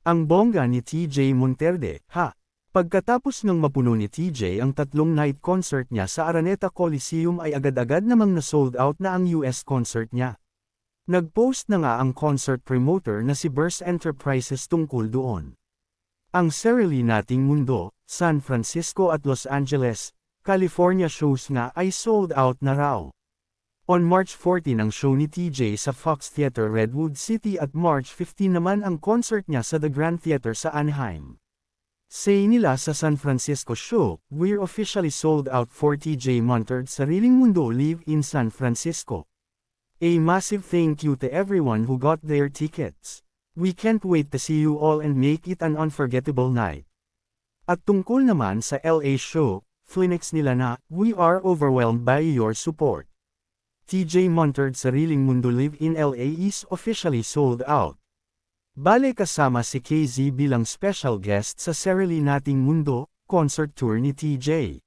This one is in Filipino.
Ang bongga ni TJ Monterde, ha? Pagkatapos ng mapuno ni TJ ang tatlong night concert niya sa Araneta Coliseum ay agad-agad namang na-sold out na ang US concert niya. Nag-post na nga ang concert promoter na si Burst Enterprises tungkol doon. Ang Sarili Nating Mundo, San Francisco at Los Angeles, California shows nga ay sold out na raw. On March 14 ang show ni TJ sa Fox Theater Redwood City at March 15 naman ang concert niya sa The Grand Theater sa Anaheim. Say nila sa San Francisco show, "We're officially sold out for TJ Monterd's Sariling Mundo live in San Francisco. A massive thank you to everyone who got their tickets. We can't wait to see you all and make it an unforgettable night." At tungkol naman sa LA show, flinex nila na, "We are overwhelmed by your support. TJ Monterd's Sariling Mundo live in LA is officially sold out." Bale kasama si KZ bilang special guest sa Sarili Nating Mundo concert tour ni TJ.